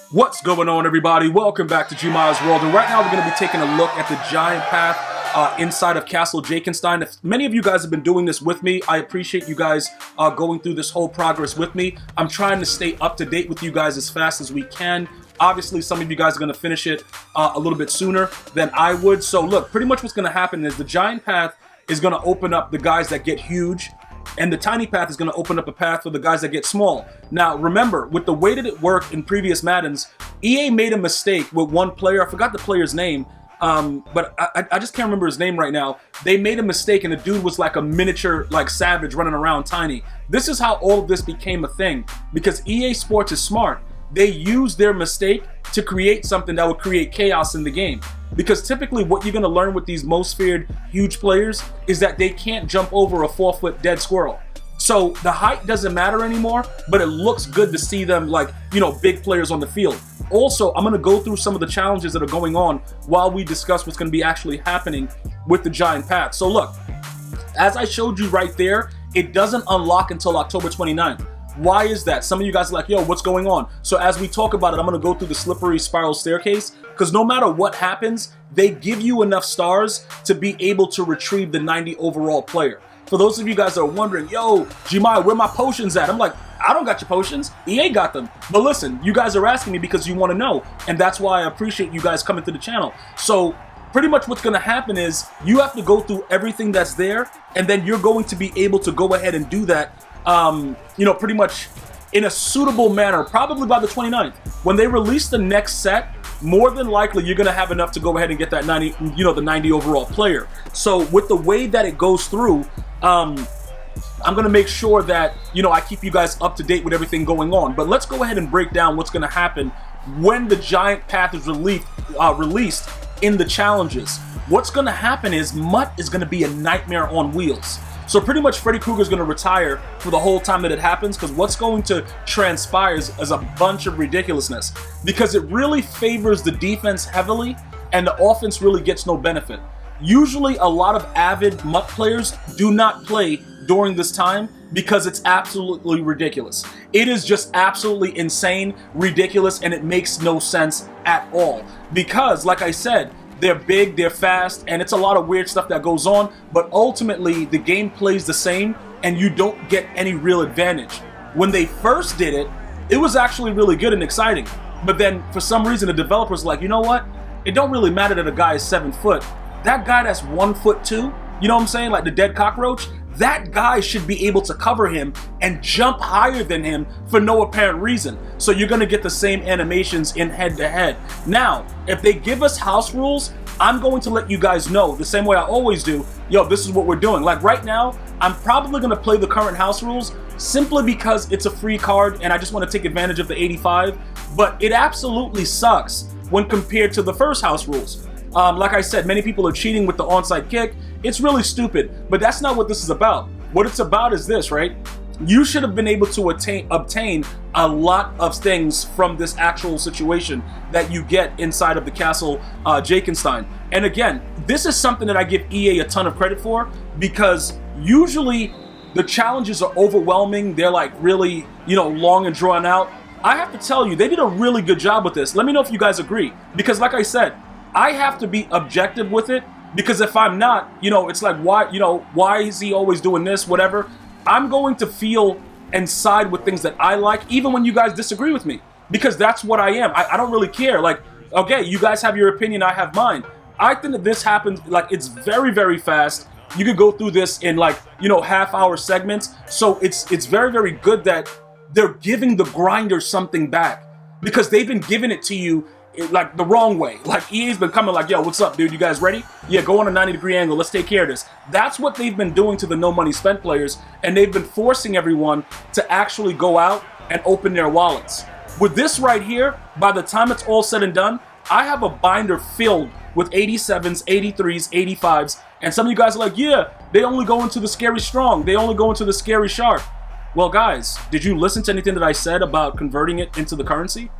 What's going on, everybody? Welcome back to GmiasWorld, and right now we're going to be taking a look at the giant path inside of Castle JakenStein. If many of you guys have been doing this with me, I appreciate you guys going through this whole progress with me. I'm trying to stay up to date with you guys as fast as we can. Obviously, some of you guys are going to finish it a little bit sooner than I would. So look, pretty much what's going to happen is the giant path is going to open up the guys that get huge, and the tiny path is going to open up a path for the guys that get small. Now, remember, with the way that it worked in previous Maddens, EA made a mistake with one player. I forgot the player's name, but I just can't remember his name right now. They made a mistake, and the dude was like a miniature, like, savage running around tiny. This is how all of this became a thing, because EA Sports is smart. They used their mistake to create something that would create chaos in the game. Because typically what you're going to learn with these most feared huge players is that they can't jump over a 4-foot dead squirrel. So the height doesn't matter anymore, but it looks good to see them, like, you know, big players on the field. Also, I'm going to go through some of the challenges that are going on while we discuss what's going to be actually happening with the giant path. So look, as I showed you right there, it doesn't unlock until October 29th. Why is that? Some of you guys are like, yo, what's going on? So as we talk about it, I'm going to go through the slippery spiral staircase, because no matter what happens, they give you enough stars to be able to retrieve the 90 overall player. For those of you guys that are wondering, yo, Gmi, where my potions at? I'm like, I don't got your potions. EA got them. But listen, you guys are asking me because you want to know, and that's why I appreciate you guys coming to the channel. So pretty much what's going to happen is you have to go through everything that's there, and then you're going to be able to go ahead and do that you know, pretty much in a suitable manner, probably by the 29th. When they release the next set, more than likely you're going to have enough to go ahead and get that 90, you know, the 90 overall player. So with the way that it goes through, I'm going to make sure that, you know, I keep you guys up to date with everything going on. But let's go ahead and break down what's going to happen when the giant path is released in the challenges. What's going to happen is Mutt is going to be a nightmare on wheels. So pretty much Freddy Krueger's going to retire for the whole time that it happens, because what's going to transpire is a bunch of ridiculousness, because it really favors the defense heavily and the offense really gets no benefit. Usually a lot of avid Mutt players do not play during this time because it's absolutely ridiculous. It is just absolutely insane, ridiculous, and it makes no sense at all. Because, like I said, they're big, they're fast, and it's a lot of weird stuff that goes on, but ultimately the game plays the same and you don't get any real advantage. When they first did it, it was actually really good and exciting, but then for some reason the developers were like, you know what? It don't really matter that a guy is 7 foot. That guy that's 1'2", you know what I'm saying? Like the dead cockroach, that guy should be able to cover him and jump higher than him for no apparent reason. So you're going to get the same animations in head-to-head. Now, if they give us house rules, I'm going to let you guys know, the same way I always do, yo, this is what we're doing. Like right now, I'm probably going to play the current house rules simply because it's a free card and I just want to take advantage of the 85, but it absolutely sucks when compared to the first house rules. Like I said, many people are cheating with the onside kick. It's really stupid, but that's not what this is about. What it's about is this, right? You should have been able to obtain a lot of things from this actual situation that you get inside of the Castle JakenStein. And again, this is something that I give EA a ton of credit for, because usually the challenges are overwhelming. They're like really, you know, long and drawn out. I have to tell you, they did a really good job with this. Let me know if you guys agree, because like I said, I have to be objective with it, because if I'm not, you know, it's like, why, you know, why is he always doing this, whatever. I'm going to feel and side with things that I like, even when you guys disagree with me, because that's what I am. I don't really care. Like, okay, you guys have your opinion, I have mine. I think that this happens, like, it's very, very fast. You could go through this in, like, you know, half-hour segments. So it's very, very good that they're giving the grinders something back, because they've been giving it to you like the wrong way. Like EA's been coming like, yo, what's up, dude? You guys ready? Yeah, go on a 90-degree angle. Let's take care of this. That's what they've been doing to the no money spent players, and they've been forcing everyone to actually go out and open their wallets. With this right here, by the time it's all said and done, I have a binder filled with 87s, 83s, 85s, and some of you guys are like, yeah, they only go into the scary strong. They only go into the scary sharp. Well, guys, did you listen to anything that I said about converting it into the currency?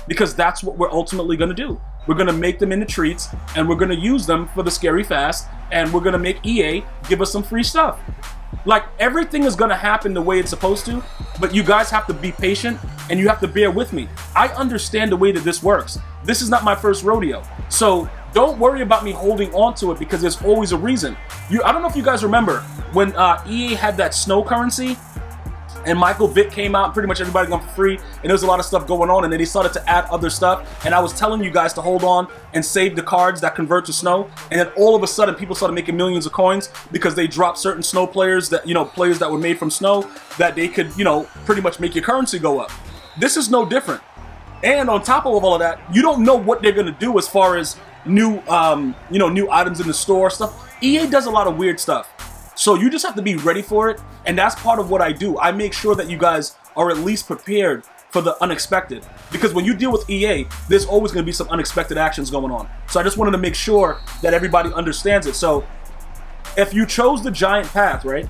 Because that's what we're ultimately going to do. We're going to make them into treats, and we're going to use them for the scary fast, and we're going to make EA give us some free stuff. Like, everything is gonna happen the way it's supposed to, but you guys have to be patient and you have to bear with me. I understand the way that this works. This is not my first rodeo. So don't worry about me holding on to it because there's always a reason. I don't know if you guys remember when EA had that snow currency and Michael Vick came out, pretty much everybody got for free, and there was a lot of stuff going on, and then they started to add other stuff, and I was telling you guys to hold on and save the cards that convert to snow, and then all of a sudden people started making millions of coins because they dropped certain snow players that, players that were made from snow, that they could, pretty much make your currency go up. This is no different. And on top of all of that, you don't know what they're gonna do as far as new, new items in the store, stuff. EA does a lot of weird stuff. So you just have to be ready for it, and that's part of what I do. I make sure that you guys are at least prepared for the unexpected. Because when you deal with EA, there's always going to be some unexpected actions going on. So I just wanted to make sure that everybody understands it. So if you chose the giant path, right,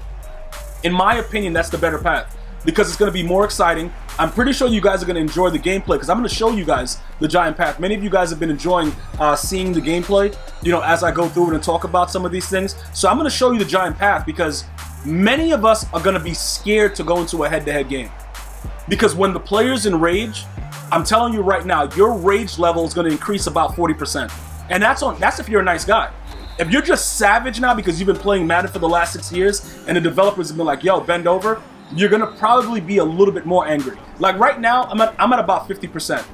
in my opinion, that's the better path. Because it's going to be more exciting. I'm pretty sure you guys are going to enjoy the gameplay because I'm going to show you guys the giant path. Many of you guys have been enjoying seeing the gameplay, as I go through it and talk about some of these things. So I'm going to show you the giant path because many of us are going to be scared to go into a head-to-head game. Because when the players enrage, I'm telling you right now, your rage level is going to increase about 40%. And that's if you're a nice guy. If you're just savage now because you've been playing Madden for the last 6 years and the developers have been like, yo, bend over, you're gonna probably be a little bit more angry. Like right now, I'm at about 50%.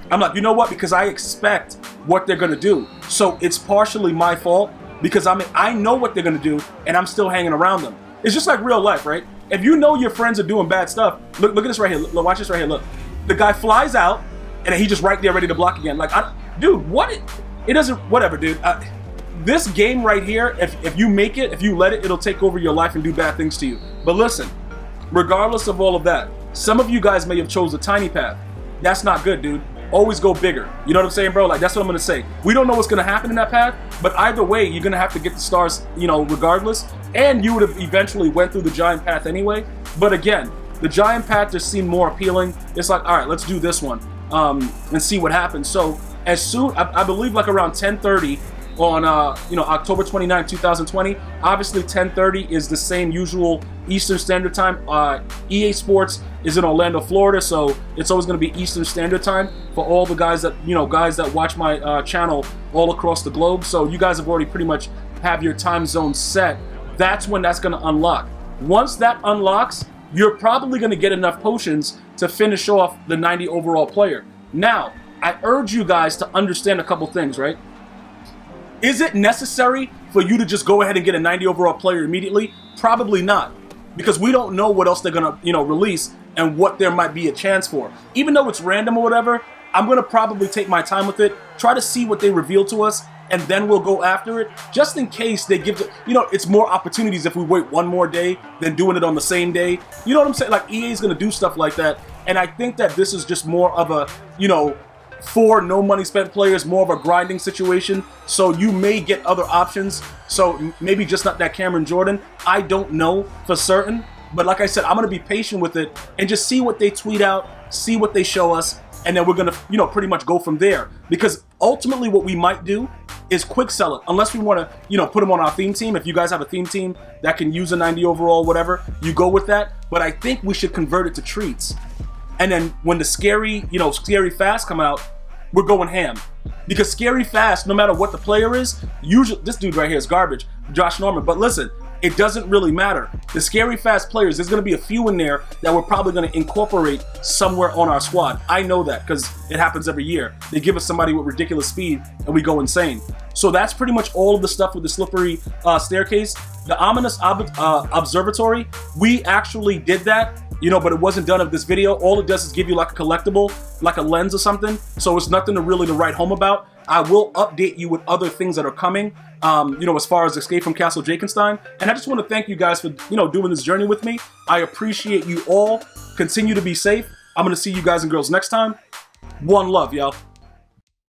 I'm like, you know what? Because I expect what they're gonna do. So it's partially my fault because I know what they're gonna do and I'm still hanging around them. It's just like real life, right? If you know your friends are doing bad stuff, look at this right here. Look, watch this right here. Look, the guy flies out and he just right there ready to block again. Like, dude, what? It doesn't. Whatever, dude. This game right here, if you make it, if you let it, it'll take over your life and do bad things to you. But listen. Regardless of all of that, some of you guys may have chose a tiny path. That's not good, dude. Always go bigger. You know what I'm saying, bro? Like, that's what I'm going to say. We don't know what's going to happen in that path, but either way, you're going to have to get the stars, regardless. And you would have eventually went through the giant path anyway. But again, the giant path just seemed more appealing. It's like, all right, let's do this one and see what happens. So as soon, I believe like around 10:30 on October 29, 2020. Obviously 10:30 is the same usual Eastern Standard Time. EA Sports is in Orlando, Florida, so it's always going to be Eastern Standard Time for all the guys that watch my channel all across the globe. So you guys have already pretty much have your time zone set. That's when that's going to unlock. Once that unlocks, you're probably going to get enough potions to finish off the 90 overall player. Now, I urge you guys to understand a couple things, right? Is it necessary for you to just go ahead and get a 90 overall player immediately? Probably not, because we don't know what else they're gonna, release and what there might be a chance for. Even though it's random or whatever, I'm gonna probably take my time with it, try to see what they reveal to us, and then we'll go after it, just in case they give, it's more opportunities if we wait one more day than doing it on the same day. You know what I'm saying? Like, EA is gonna do stuff like that, and I think that this is just more of a, for no money spent players, more of a grinding situation. So you may get other options. So maybe just not that Cameron Jordan. I don't know for certain. But like I said, I'm going to be patient with it and just see what they tweet out, see what they show us, and then we're going to, pretty much go from there. Because ultimately what we might do is quick sell it. Unless we want to, put them on our theme team. If you guys have a theme team that can use a 90 overall, whatever, you go with that. But I think we should convert it to treats. And then when the scary fast come out, we're going ham. Because scary fast, no matter what the player is, usually, this dude right here is garbage, Josh Norman. But listen, it doesn't really matter. The scary fast players, there's going to be a few in there that we're probably going to incorporate somewhere on our squad. I know that because it happens every year. They give us somebody with ridiculous speed and we go insane. So that's pretty much all of the stuff with the slippery staircase. The ominous observatory, we actually did that. But it wasn't done of this video. All it does is give you like a collectible, like a lens or something. So it's nothing to really to write home about. I will update you with other things that are coming, as far as Escape from Castle JakenStein. And I just want to thank you guys for, doing this journey with me. I appreciate you all. Continue to be safe. I'm going to see you guys and girls next time. One love, y'all.